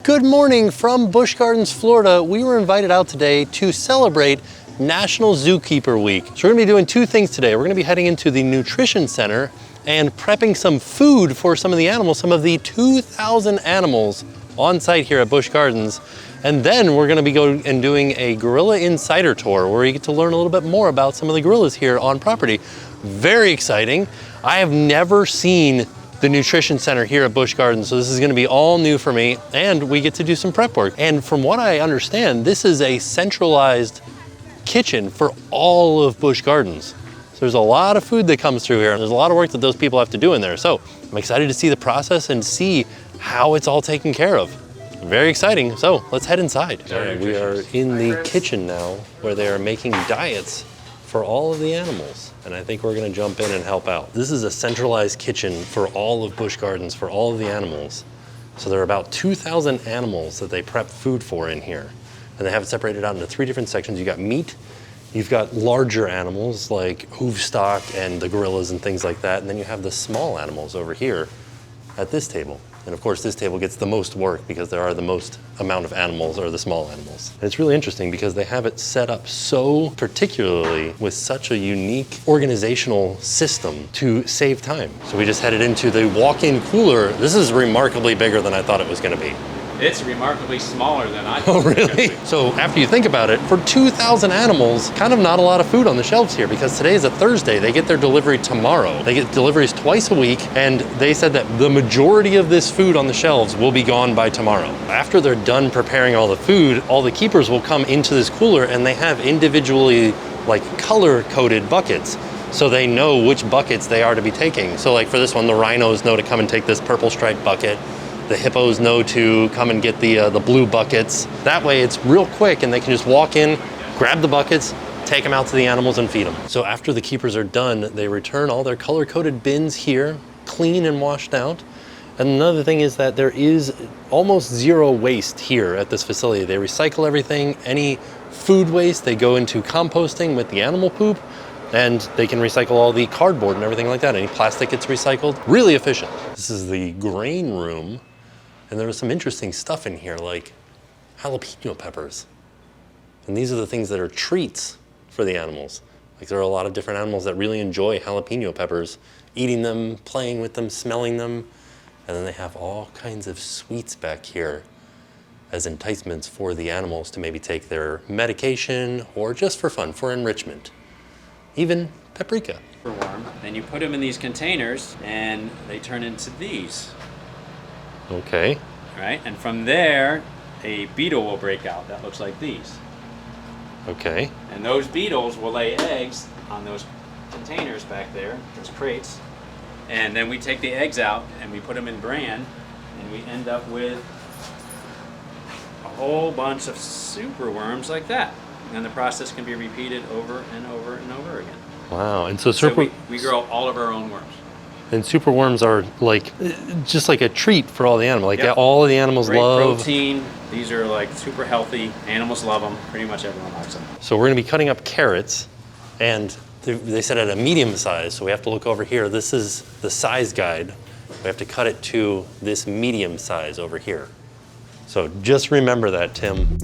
Good morning from Busch Gardens, Florida. We were invited out today to celebrate National Zookeeper Week. So we're gonna be doing two things today. We're gonna be heading into the nutrition center and prepping some food for some of the animals, some of the 2,000 animals on site here at Busch Gardens. And then we're gonna be going and doing a gorilla insider tour where you get to learn a little bit more about some of the gorillas here on property. Very exciting. I have never seen the nutrition center here at Busch Gardens, so this is gonna be all new for me, and we get to do some prep work. And from what I understand, this is a centralized kitchen for all of Busch Gardens. So there's a lot of food that comes through here, and there's a lot of work that those people have to do in there. So I'm excited to see the process and see how it's all taken care of. Very exciting, so let's head inside. All right, we are in the kitchen now, where they are making diets for all of the animals. And I think we're gonna jump in and help out. This is a centralized kitchen for all of Busch Gardens, for all of the animals. So there are about 2,000 animals that they prep food for in here. And they have it separated out into three different sections. You got meat, you've got larger animals like hoofstock and the gorillas and things like that. And then you have the small animals over here at this table. And of course, this table gets the most work because there are the most amount of animals, or the small animals. And it's really interesting because they have it set up so particularly with such a unique organizational system to save time. So we just headed into the walk-in cooler. This is remarkably bigger than I thought it was gonna be. It's remarkably smaller than I thought. Oh, really? So after you think about it, for 2,000 animals, kind of not a lot of food on the shelves here, because today is a Thursday. They get their delivery tomorrow. They get deliveries twice a week, and they said that the majority of this food on the shelves will be gone by tomorrow. After they're done preparing all the food, all the keepers will come into this cooler, and they have individually color-coded buckets, so they know which buckets they are to be taking. So like for this one, the rhinos know to come and take this purple striped bucket. The hippos know to come and get the blue buckets. That way it's real quick and they can just walk in, grab the buckets, take them out to the animals and feed them. So after the keepers are done, they return all their color-coded bins here, clean and washed out. And another thing is that there is almost zero waste here at this facility. They recycle everything. Any food waste, they go into composting with the animal poop, and they can recycle all the cardboard and everything like that. Any plastic gets recycled. Really efficient. This is the grain room. And there was some interesting stuff in here, like jalapeno peppers. And these are the things that are treats for the animals. Like there are a lot of different animals that really enjoy jalapeno peppers, eating them, playing with them, smelling them. And then they have all kinds of sweets back here as enticements for the animals to maybe take their medication or just for fun, for enrichment. Even paprika. For warm. Then you put them in these containers and they turn into these. Okay. Right, and from there, a beetle will break out that looks like these. Okay. And those beetles will lay eggs on those containers back there, those crates. And then we take the eggs out and we put them in bran, and we end up with a whole bunch of super worms like that. And the process can be repeated over and over and over again. Wow, and so we grow all of our own worms. And super worms are like, just like a treat for all the animals. Like Yep. all of the animals Great love. protein. These are like super healthy. Animals love them. Pretty much everyone likes them. So we're gonna be cutting up carrots, and they said at a medium size, so we have to look over here. This is the size guide. We have to cut it to this medium size over here. So just remember that, Tim.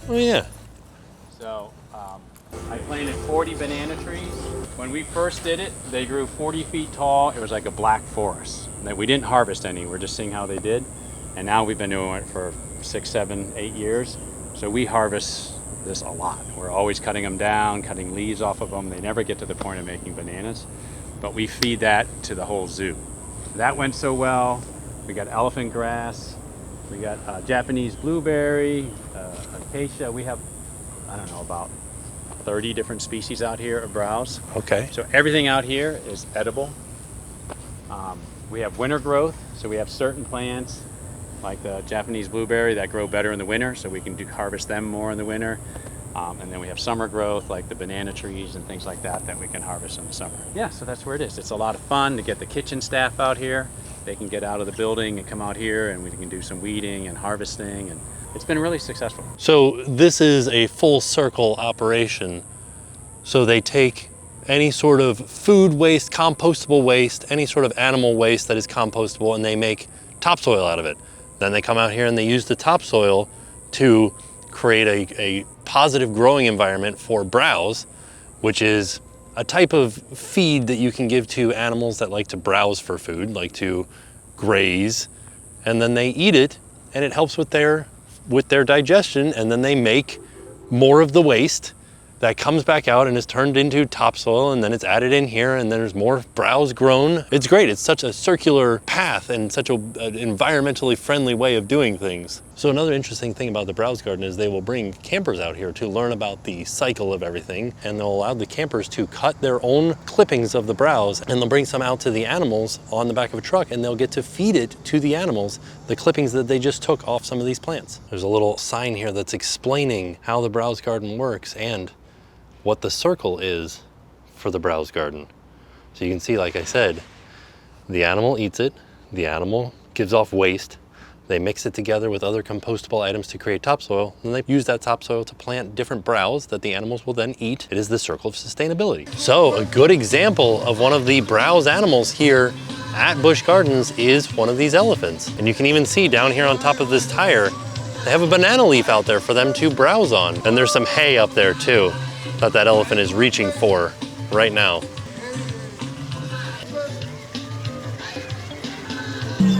Oh yeah. So I planted 40 banana trees. When we first did it, they grew 40 feet tall. It was like a black forest. We didn't harvest any. We're just seeing how they did. And now we've been doing it for 6, 7, 8 years. So we harvest this a lot. We're always cutting them down, cutting leaves off of them. They never get to the point of making bananas. But we feed that to the whole zoo. That went so well. We got elephant grass. We got Japanese blueberry, acacia. We have, I don't know, about 30 different species out here of browse. Okay. So everything out here is edible. We have winter growth, so we have certain plants like the Japanese blueberry that grow better in the winter, so we can harvest them more in the winter. And then we have summer growth like the banana trees and things like that that we can harvest in the summer. Yeah, so that's where it is. It's a lot of fun to get the kitchen staff out here. They can get out of the building and come out here, and we can do some weeding and harvesting, and it's been really successful. So this is a full circle operation. So they take any sort of food waste, compostable waste, any sort of animal waste that is compostable, and they make topsoil out of it. Then they come out here and they use the topsoil to create a positive growing environment for browse, which is a type of feed that you can give to animals that like to browse for food, like to graze, and then they eat it, and it helps with their digestion, and then they make more of the waste that comes back out and is turned into topsoil, and then it's added in here, and then there's more browse grown. It's great. It's such a circular path and such an environmentally friendly way of doing things. So another interesting thing about the browse garden is they will bring campers out here to learn about the cycle of everything, and they'll allow the campers to cut their own clippings of the browse, and they'll bring some out to the animals on the back of a truck, and they'll get to feed it to the animals, the clippings that they just took off some of these plants. There's a little sign here that's explaining how the browse garden works and what the circle is for the browse garden. So you can see, like I said, the animal eats it, the animal gives off waste, they mix it together with other compostable items to create topsoil, and they use that topsoil to plant different browse that the animals will then eat. It is the circle of sustainability. So a good example of one of the browse animals here at Busch Gardens is one of these elephants. And you can even see down here on top of this tire, they have a banana leaf out there for them to browse on. And there's some hay up there too that elephant is reaching for right now.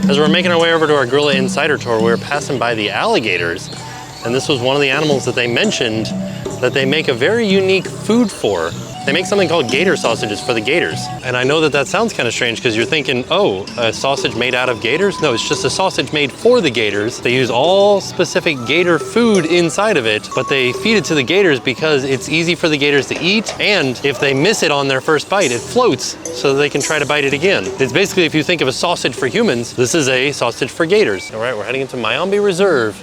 As we're making our way over to our Gorilla Insider Tour, we were passing by the alligators, and this was one of the animals that they mentioned that they make a very unique food for. They make something called gator sausages for the gators. And I know that that sounds kind of strange because you're thinking, oh, a sausage made out of gators? No, it's just a sausage made for the gators. They use all specific gator food inside of it, but they feed it to the gators because it's easy for the gators to eat, and if they miss it on their first bite, it floats so that they can try to bite it again. It's basically, if you think of a sausage for humans, this is a sausage for gators. All right, we're heading into Mayombe Reserve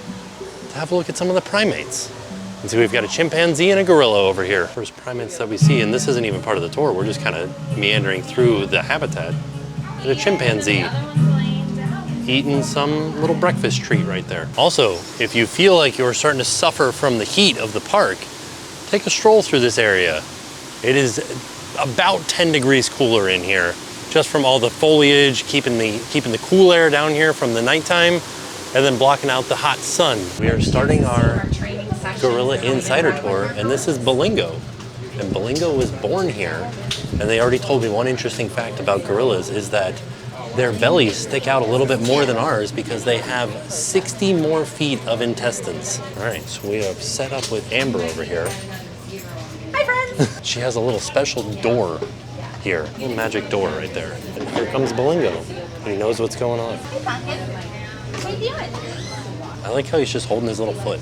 to have a look at some of the primates. And so we've got a chimpanzee and a gorilla over here. First primates that we see, and this isn't even part of the tour, we're just kind of meandering through the habitat. There's a chimpanzee eating some little breakfast treat right there. Also, if you feel like you're starting to suffer from the heat of the park, take a stroll through this area. It is about 10 degrees cooler in here, just from all the foliage, keeping the cool air down here from the nighttime, and then blocking out the hot sun. We are starting our Gorilla Insider Tour, and this is Bolingo. And Bolingo was born here, and they already told me one interesting fact about gorillas is that their bellies stick out a little bit more than ours because they have 60 more feet of intestines. All right, so we have set up with Amber over here. Hi, friends. She has a little special door here, a little magic door right there. And here comes Bolingo. He knows what's going on. Hey, Pumpkin. What are you doing? I like how he's just holding his little foot.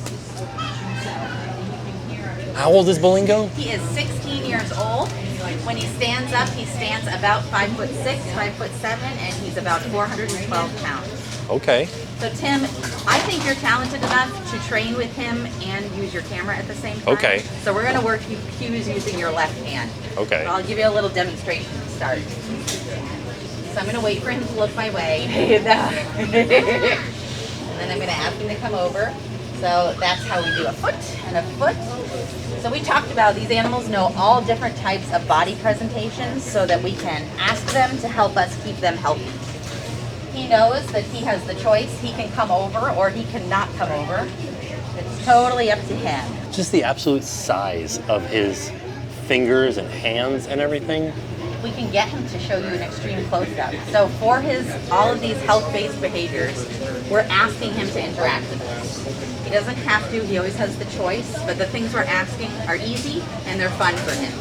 How old is Bolingo? He is 16 years old. When he stands up, he stands about 5'6", 5'7", and he's about 412 pounds. Okay. So Tim, I think you're talented enough to train with him and use your camera at the same time. Okay. So we're going to work cues using your left hand. Okay. So I'll give you a little demonstration to start. So I'm going to wait for him to look my way. And then I'm going to ask him to come over. So that's how we do a foot and a foot. So we talked about these animals know all different types of body presentations so that we can ask them to help us keep them healthy. He knows that he has the choice. He can come over or he cannot come over. It's totally up to him. Just the absolute size of his fingers and hands and everything. We can get him to show you an extreme close-up. So for all of these health-based behaviors, we're asking him to interact with us. He doesn't have to, he always has the choice, but the things we're asking are easy and they're fun for him.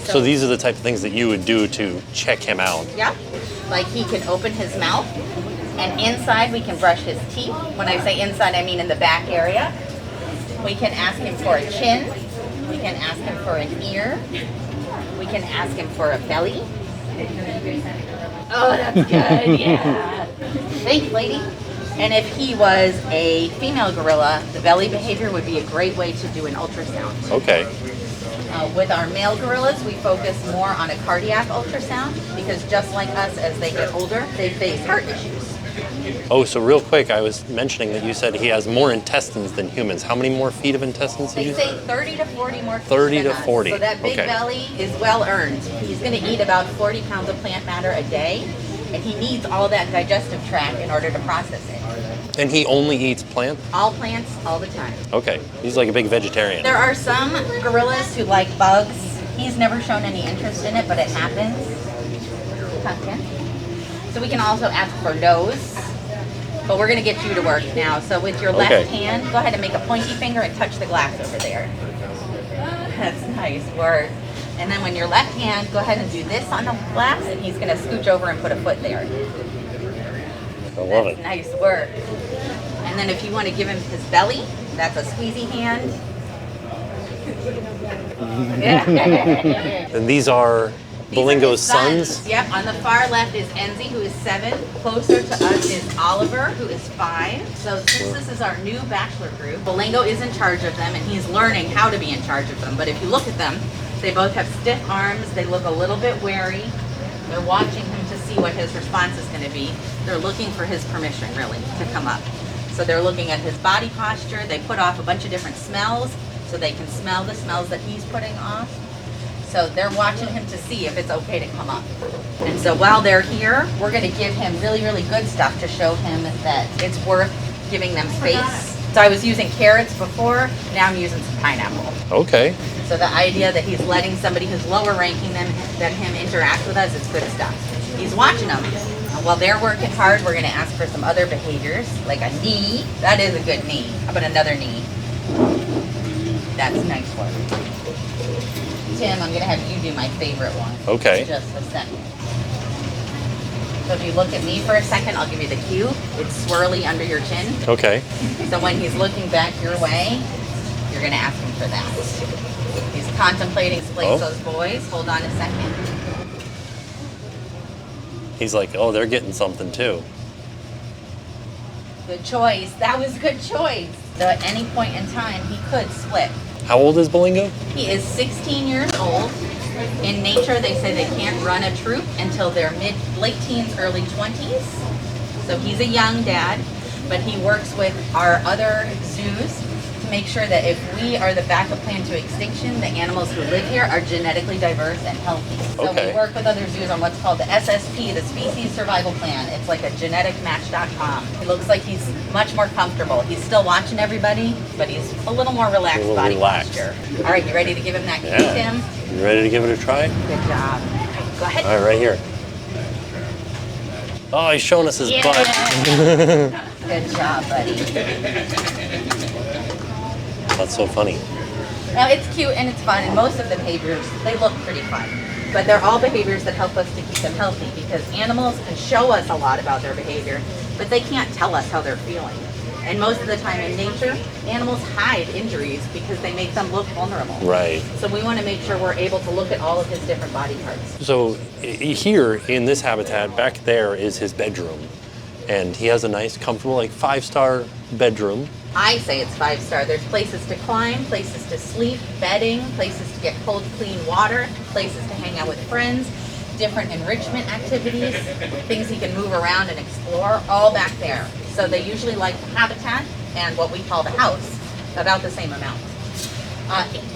So these are the type of things that you would do to check him out. Yeah, like he can open his mouth, and inside we can brush his teeth. When I say inside, I mean in the back area. We can ask him for a chin. We can ask him for an ear. We can ask him for a belly. Oh, that's good, yeah. Thanks, lady. And if he was a female gorilla, the belly behavior would be a great way to do an ultrasound. Okay. With our male gorillas, we focus more on a cardiac ultrasound because just like us, as they get older, they face heart issues. Oh, so real quick, I was mentioning that you said he has more intestines than humans. How many more feet of intestines did They you say 30 to 40 more feet 30 than to us. 40. So that big Okay. belly is well earned. He's going to eat about 40 pounds of plant matter a day, and he needs all that digestive tract in order to process it. And he only eats plant? All plants, all the time. Okay. He's like a big vegetarian. There are some gorillas who like bugs. He's never shown any interest in it, but it happens. Pumpkin. So we can also ask for nose. But we're going to get you to work now. So with your left Okay. hand, go ahead and make a pointy finger and touch the glass over there. That's nice work. And then when your left hand, go ahead and do this on the glass, and he's going to scooch over and put a foot there. I love it. Nice work. And then if you want to give him his belly, that's a squeezy hand. And these are These are Belingo's his sons? Yep, on the far left is Enzi, who is 7. Closer to us is Oliver, who is 5. So since this is our new bachelor group, Belingo is in charge of them, and he's learning how to be in charge of them. But if you look at them, they both have stiff arms. They look a little bit wary. They're watching him to see what his response is going to be. They're looking for his permission, really, to come up. So they're looking at his body posture. They put off a bunch of different smells, so they can smell the smells that he's putting off. So they're watching him to see if it's okay to come up. And so while they're here, we're going to give him really, really good stuff to show him that it's worth giving them space. So I was using carrots before, now I'm using some pineapple. Okay. So the idea that he's letting somebody who's lower ranking than him interact with us is good stuff. He's watching them. And while they're working hard, we're going to ask for some other behaviors, like a knee. That is a good knee. How about another knee? That's nice work. Tim, I'm going to have you do my favorite one. Okay. Just a second. So if you look at me for a second, I'll give you the cue. It's swirly under your chin. Okay. So when he's looking back your way, you're going to ask him for that. He's contemplating splits those boys. Hold on a second. He's like, oh, they're getting something too. Good choice. That was a good choice. So at any point in time, he could split. How old is Belingo? He is 16 years old. In nature, they say they can't run a troop until their late teens, early 20s. So he's a young dad, but he works with our other zoos to make sure that if we are the backup plan to extinction, the animals who live here are genetically diverse and healthy. So Okay. we work with other zoos on what's called the SSP, the Species Survival Plan. It's like a geneticmatch.com. He looks like he's much more comfortable. He's still watching everybody, but he's a little more relaxed A little body relaxed. posture. All right, you ready to give him that cue, Yeah. Tim? You ready to give it a try? Good job. Go ahead. All right, right here. Oh, he's showing us his butt. Good job, buddy. That's so funny. Now, it's cute and it's fun, and most of the behaviors, they look pretty fun. But they're all behaviors that help us to keep them healthy, because animals can show us a lot about their behavior, but they can't tell us how they're feeling. And most of the time in nature, animals hide injuries because they make them look vulnerable. Right. So we want to make sure we're able to look at all of his different body parts. So here in this habitat, back there is his bedroom. And he has a nice, comfortable, like 5-star bedroom. I say it's 5-star. There's places to climb, places to sleep, bedding, places to get cold, clean water, places to hang out with friends, different enrichment activities, things he can move around and explore, all back there. So they usually like the habitat and what we call the house, about the same amount.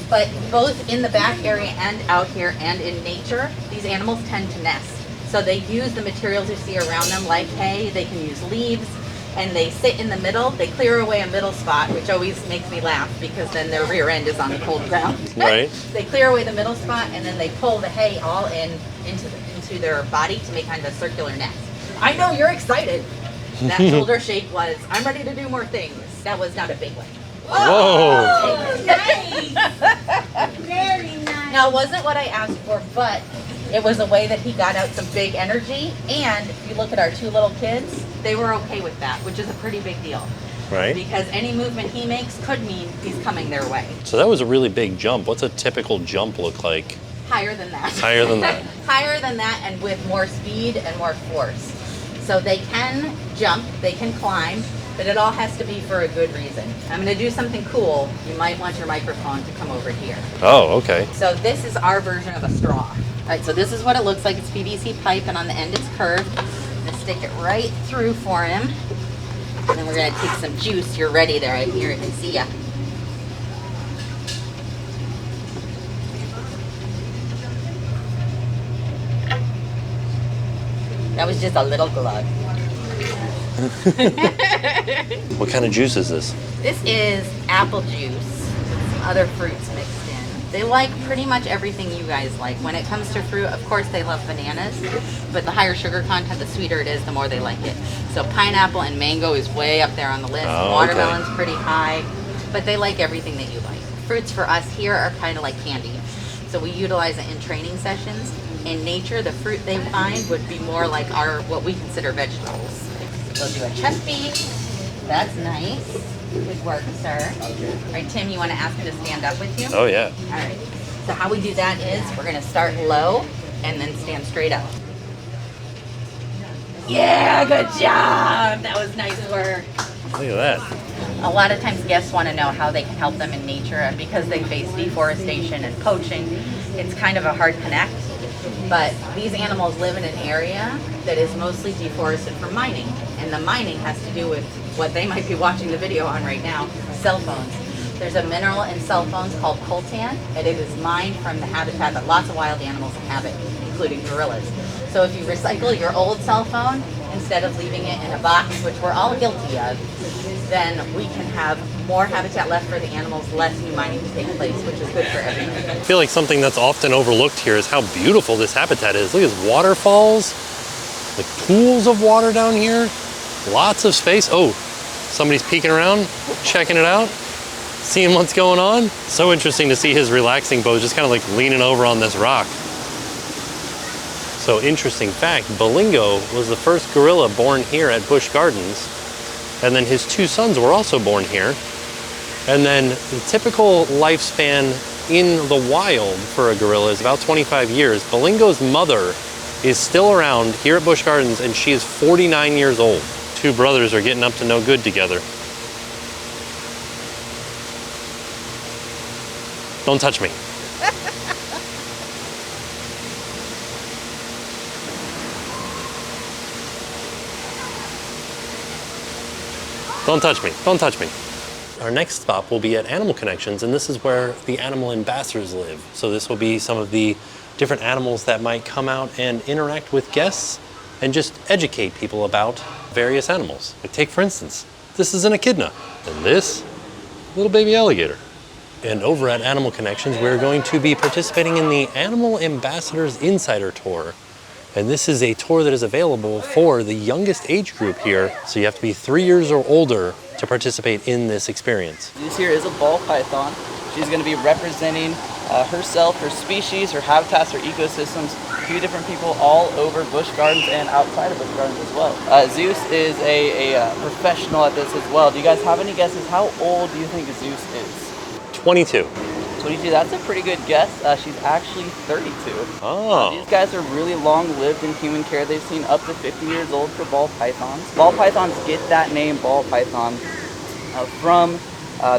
But both in the back area and out here and in nature, these animals tend to nest. So they use the materials you see around them, like hay, they can use leaves, and they sit in the middle. They clear away a middle spot, which always makes me laugh because then their rear end is on the cold ground. Right. They clear away the middle spot, and then they pull the hay all into their body to make kind of a circular nest. I know you're excited. That shoulder shake was, I'm ready to do more things. That was not a big one. Whoa! Nice! Very nice. Now, it wasn't what I asked for, but it was a way that he got out some big energy. And if you look at our 2 little kids, they were okay with that, which is a pretty big deal. Right. Because any movement he makes could mean he's coming their way. So that was a really big jump. What's a typical jump look like? Higher than that. Higher than that. Higher than that, and with more speed and more force. So they can jump, they can climb, but it all has to be for a good reason. I'm gonna do something cool. You might want your microphone to come over here. Oh, okay. So this is our version of a straw. All right, so this is what it looks like. It's PVC pipe, and on the end it's curved. I'm gonna stick it right through for him. And then we're gonna take some juice. You're ready there, right here, I can see ya. That was just a little glug. What kind of juice is this? This is apple juice with some other fruits mixed in. They like pretty much everything you guys like. When it comes to fruit, of course they love bananas, but the higher sugar content, the sweeter it is, the more they like it. So pineapple and mango is way up there on the list. Oh, Watermelon's okay. pretty high, but they like everything that you like. Fruits for us here are kind of like candy. So we utilize it in training sessions. In nature, the fruit they find would be more like our, what we consider vegetables. We'll do a chest beat. That's nice. Good work, sir. All right, Tim, you want to ask him to stand up with you? Oh, yeah. All right. So how we do that is we're going to start low and then stand straight up. Yeah, good job. That was nice work. Look at that. A lot of times guests want to know how they can help them in nature, and because they face deforestation and poaching, it's kind of a hard connect. But these animals live in an area that is mostly deforested from mining, and the mining has to do with what they might be watching the video on right now, cell phones. There's a mineral in cell phones called coltan, and it is mined from the habitat that lots of wild animals inhabit, including gorillas. So if you recycle your old cell phone, instead of leaving it in a box, which we're all guilty of, then we can have more habitat left for the animals, less new mining to take place, which is good for everyone. I feel like something that's often overlooked here is how beautiful this habitat is. Look at these waterfalls, like pools of water down here, lots of space. Oh, somebody's peeking around, checking it out, seeing what's going on. So interesting to see his relaxing pose, just kind of like leaning over on this rock. So interesting fact, Bolingo was the first gorilla born here at Busch Gardens, and then his two sons were also born here. And then the typical lifespan in the wild for a gorilla is about 25 years. Bolingo's mother is still around here at Busch Gardens, and she is 49 years old. Two brothers are getting up to no good together. Don't touch me. Don't touch me, don't touch me. Our next stop will be at Animal Connections, and this is where the animal ambassadors live. So this will be some of the different animals that might come out and interact with guests and just educate people about various animals. Like take, for instance, this is an echidna, and this, little baby alligator. And over at Animal Connections, we're going to be participating in the Animal Ambassadors Insider Tour. And this is a tour that is available for the youngest age group here. So you have to be 3 years or older to participate in this experience. This here is a ball python. She's going to be representing herself, her species, her habitats, her ecosystems, a few different people all over Busch Gardens and outside of Busch Gardens as well. Zeus is a professional at this as well. Do you guys have any guesses? How old do you think Zeus is? 22. 22, that's a pretty good guess. She's actually 32. Oh. These guys are really long-lived in human care. They've seen up to 50 years old for ball pythons. Ball pythons get that name, ball python, from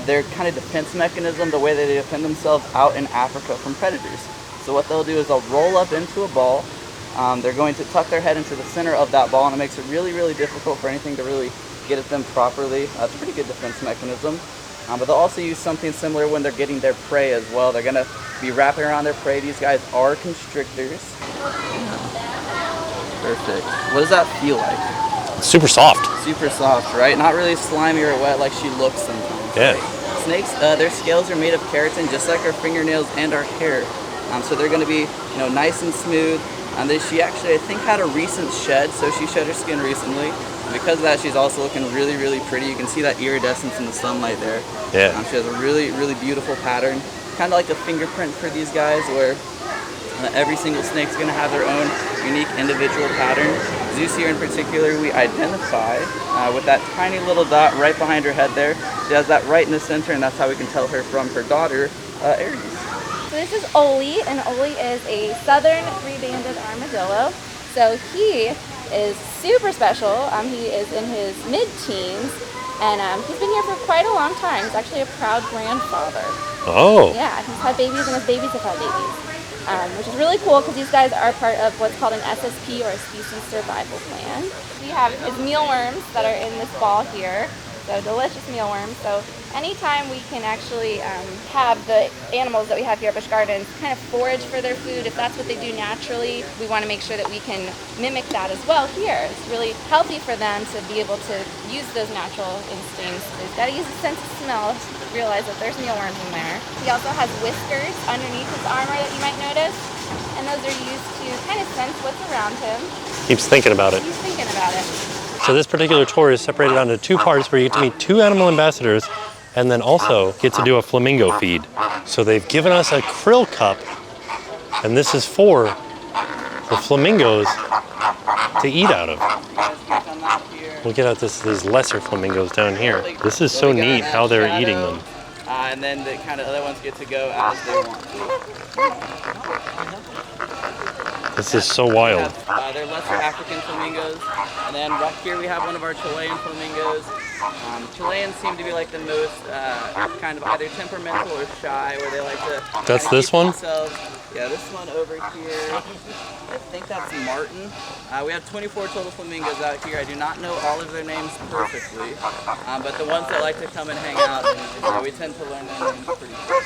their kind of defense mechanism, the way that they defend themselves out in Africa from predators. So what they'll do is they'll roll up into a ball. They're going to tuck their head into the center of that ball, and it makes it really, really difficult for anything to really get at them properly. It's a pretty good defense mechanism. But they'll also use something similar when they're getting their prey as well. They're going to be wrapping around their prey. These guys are constrictors. Perfect. What does that feel like? Super soft. Super soft, right? Not really slimy or wet like she looks sometimes. Yeah. Snakes, their scales are made of keratin, just like our fingernails and our hair. So they're going to be, nice and smooth. She actually, I think, had a recent shed, so she shed her skin recently. Because of that, she's also looking really, really pretty. You can see that iridescence in the sunlight there. Yeah. She has a really, really beautiful pattern. Kind of like a fingerprint for these guys, where every single snake's going to have their own unique individual pattern. Zeus here in particular, we identify with that tiny little dot right behind her head there. She has that right in the center, and that's how we can tell her from her daughter, Aries. So this is Oli, and Oli is a southern three-banded armadillo. So he is super special. He is in his mid-teens, and he's been here for quite a long time. He's actually a proud grandfather. Oh. Yeah, he's had babies and his babies have had babies, which is really cool because these guys are part of what's called an SSP, or a species survival plan. We have his mealworms that are in this ball here. So delicious mealworms. So anytime we can actually have the animals that we have here at Busch Gardens kind of forage for their food, if that's what they do naturally, we want to make sure that we can mimic that as well here. It's really healthy for them to be able to use those natural instincts. They've got to use a sense of smell to realize that there's mealworms in there. He also has whiskers underneath his armor that you might notice, and those are used to kind of sense what's around him. Keeps thinking about it. He's thinking about it. So this particular tour is separated onto two parts where you get to meet two animal ambassadors and then also get to do a flamingo feed. So they've given us a krill cup, and this is for the flamingos to eat out of. We'll get out these lesser flamingos down here. This is so neat how they're eating them. And then the kind of other ones get to go as they want. This is so wild. They're lesser African flamingos. And then right here we have one of our Chilean flamingos. Chileans seem to be like the most kind of either temperamental or shy, where they like to... That's this one? Yeah, this one over here, I think that's Martin. We have 24 total flamingos out here. I do not know all of their names perfectly, but the ones that like to come and hang out, we tend to learn their names pretty quick.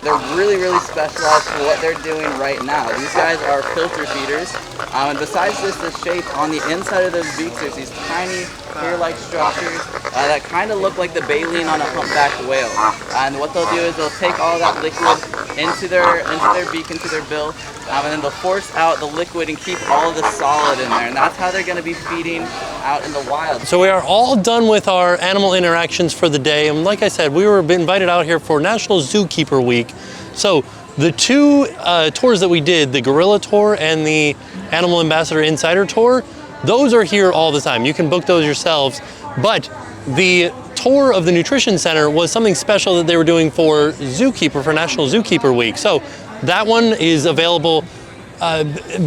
They're really, really specialized for what they're doing right now. These guys are filter feeders, and besides this, the shape on the inside of those beaks, there's these tiny hair-like structures that kind of look like the baleen on a humpback whale. And what they'll do is they'll take all that liquid into their beak, into their bill, and then they'll force out the liquid and keep all of the solid in there. And that's how they're going to be feeding out in the wild. So we are all done with our animal interactions for the day. And like I said, we were invited out here for National Zookeeper Week. So the two tours that we did, the Gorilla Tour and the Animal Ambassador Insider Tour, those are here all the time. You can book those yourselves. But the tour of the Nutrition Center was something special that they were doing for Zookeeper, for National Zookeeper Week. So that one is available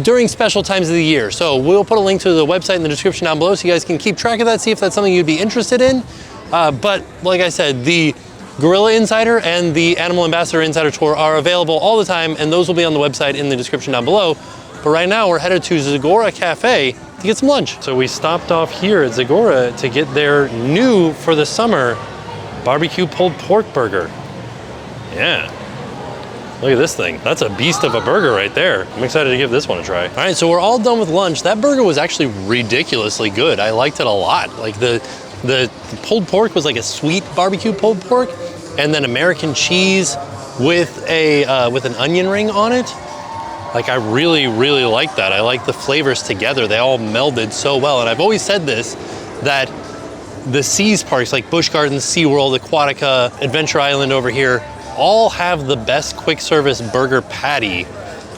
during special times of the year. So we'll put a link to the website in the description down below so you guys can keep track of that, see if that's something you'd be interested in. But like I said, the Gorilla Insider and the Animal Ambassador Insider Tour are available all the time, and those will be on the website in the description down below. But right now we're headed to Zagora Cafe to get some lunch. So we stopped off here at Zagora to get their new for the summer barbecue pulled pork burger. Yeah. Look at this thing. That's a beast of a burger right there. I'm excited to give this one a try. All right, so we're all done with lunch. That burger was actually ridiculously good. I liked it a lot. Like the pulled pork was like a sweet barbecue pulled pork, and then American cheese with an onion ring on it. Like I really, really like that. I like the flavors together. They all melded so well. And I've always said this, that the Seas parks like Busch Gardens, SeaWorld, Aquatica, Adventure Island over here, all have the best quick service burger patty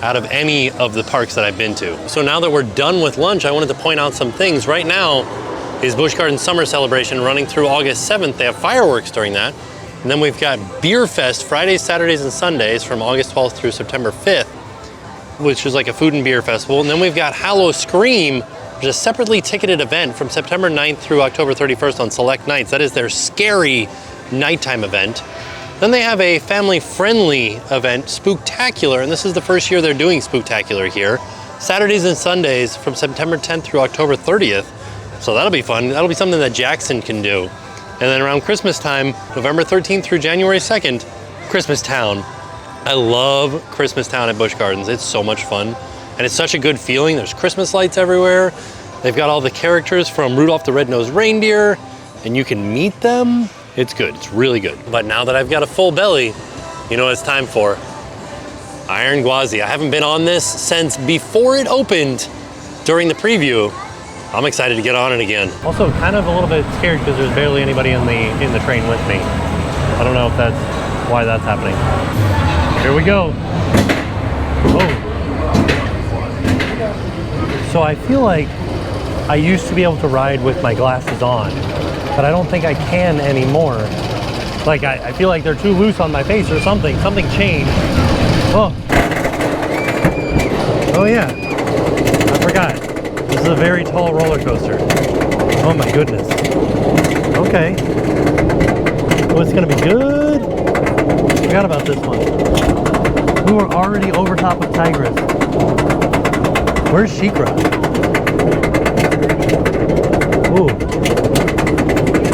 out of any of the parks that I've been to. So now that we're done with lunch, I wanted to point out some things. Right now is Busch Gardens Summer Celebration running through August 7th. They have fireworks during that. And then we've got Beer Fest Fridays, Saturdays, and Sundays from August 12th through September 5th, which is like a food and beer festival. And then we've got Hallow Scream, which is a separately ticketed event from September 9th through October 31st on select nights. That is their scary nighttime event. Then they have a family-friendly event, Spooktacular, and this is the first year they're doing Spooktacular here. Saturdays and Sundays from September 10th through October 30th. So that'll be fun. That'll be something that Jackson can do. And then around Christmas time, November 13th through January 2nd, Christmas Town. I love Christmas Town at Busch Gardens. It's so much fun. And it's such a good feeling. There's Christmas lights everywhere. They've got all the characters from Rudolph the Red-Nosed Reindeer, and you can meet them. It's good, it's really good. But now that I've got a full belly, you know what it's time for? Iron Gwazi. I haven't been on this since before it opened during the preview. I'm excited to get on it again. Also kind of a little bit scared because there's barely anybody in the train with me. I don't know if that's why that's happening. Here we go. Oh. So I feel like I used to be able to ride with my glasses on, but I don't think I can anymore. Like I feel like they're too loose on my face or something. Something changed. Oh. Oh yeah, I forgot. This is a very tall roller coaster. Oh my goodness. Okay. Oh, it's gonna be good. Forgot about this one. We were already over top of Tigris. Where's Shikra? Ooh.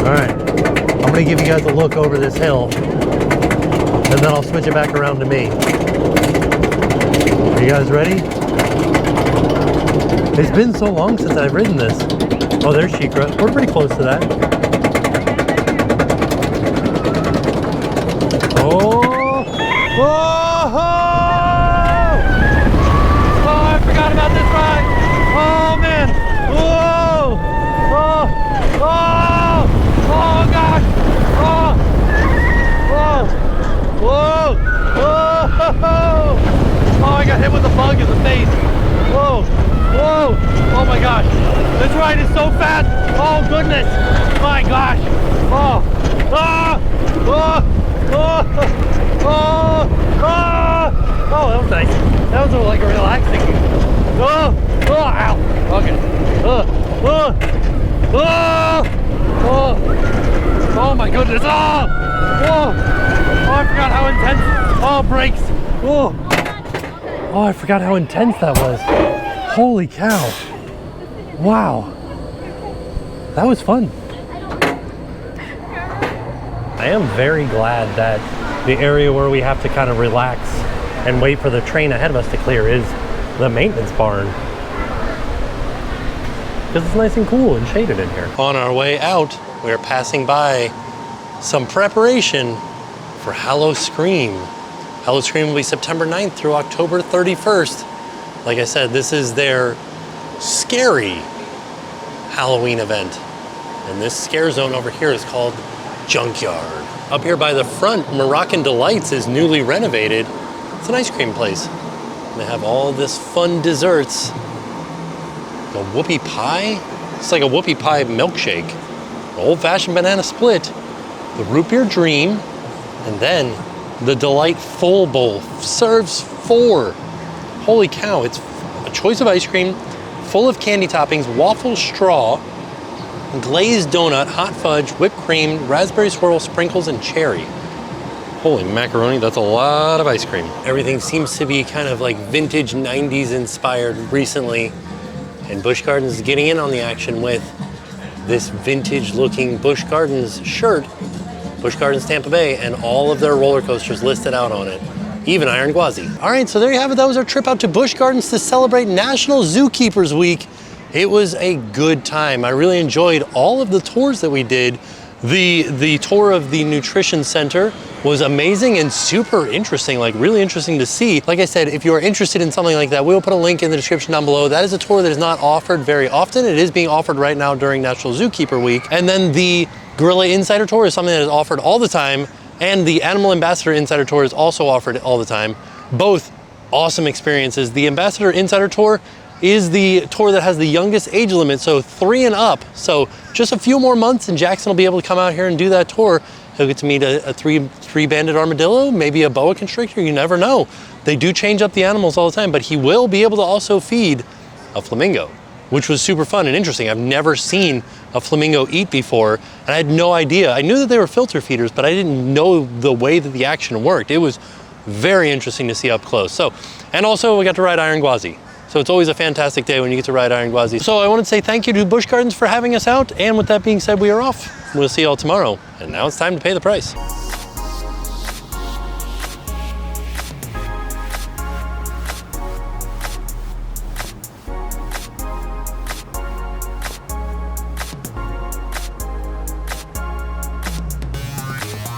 Alright. I'm gonna give you guys a look over this hill. And then I'll switch it back around to me. Are you guys ready? It's been so long since I've ridden this. Oh, there's Shikra. We're pretty close to that. Oh! Whoa! Oh, I forgot about this ride. Oh man! Whoa! Oh! Oh! Oh gosh! Oh! Whoa! Whoa! Whoa! Oh, I got hit with a bug in the face. Whoa! Whoa! Oh my gosh! This ride is so fast! Oh goodness! My gosh! Oh! Ah! Oh! Oh! Oh! Oh! Oh, that was nice. That was like a relaxing. Oh! Oh! Ow! Okay. Oh! Oh! Oh! Oh my goodness! Oh! Oh! Oh! I forgot how intense. Oh, brakes! Oh! Oh! I forgot how intense that was. Holy cow! Wow! That was fun. I am very glad that the area where we have to kind of relax and wait for the train ahead of us to clear is the maintenance barn. Because it's nice and cool and shaded in here. On our way out, we are passing by some preparation for Hallowscream. Hallowscream will be September 9th through October 31st. Like I said, this is their scary Halloween event. And this scare zone over here is called Junkyard. Up here by the front, Moroccan Delights is newly renovated. It's an ice cream place. They have all this fun desserts. A whoopie pie? It's like a whoopie pie milkshake. An old-fashioned banana split. The root beer dream. And then the Delight Full Bowl serves 4. Holy cow, it's a choice of ice cream, full of candy toppings, waffle straw, glazed donut, hot fudge, whipped cream, raspberry swirl, sprinkles, and cherry. Holy macaroni, that's a lot of ice cream. Everything seems to be kind of like vintage 90s inspired recently. And Busch Gardens is getting in on the action with this vintage looking Busch Gardens shirt, Busch Gardens Tampa Bay, and all of their roller coasters listed out on it. Even Iron Gwazi. All right, so there you have it. That was our trip out to Busch Gardens to celebrate National Zookeepers Week. It was a good time. I really enjoyed all of the tours that we did. The tour of the nutrition center was amazing and super interesting, like really interesting to see. Like I said, if you are interested in something like that, we'll put a link in the description down below. That is a tour that is not offered very often. It is being offered right now during National Zookeeper Week. And then the Gorilla Insider Tour is something that is offered all the time. And the Animal Ambassador Insider Tour is also offered all the time. Both awesome experiences. The Ambassador Insider Tour is the tour that has the youngest age limit, so 3 and up. So just a few more months and Jackson will be able to come out here and do that tour. He'll get to meet a three-banded armadillo, maybe a boa constrictor, you never know. They do change up the animals all the time, but he will be able to also feed a flamingo, which was super fun and interesting. I've never seen a flamingo eat before, and I had no idea. I knew that they were filter feeders, but I didn't know the way that the action worked. It was very interesting to see up close. So, and also we got to ride Iron Gwazi. So it's always a fantastic day when you get to ride Iron Gwazi. So I want to say thank you to Busch Gardens for having us out. And with that being said, we are off. We'll see you all tomorrow. And now it's time to pay the price.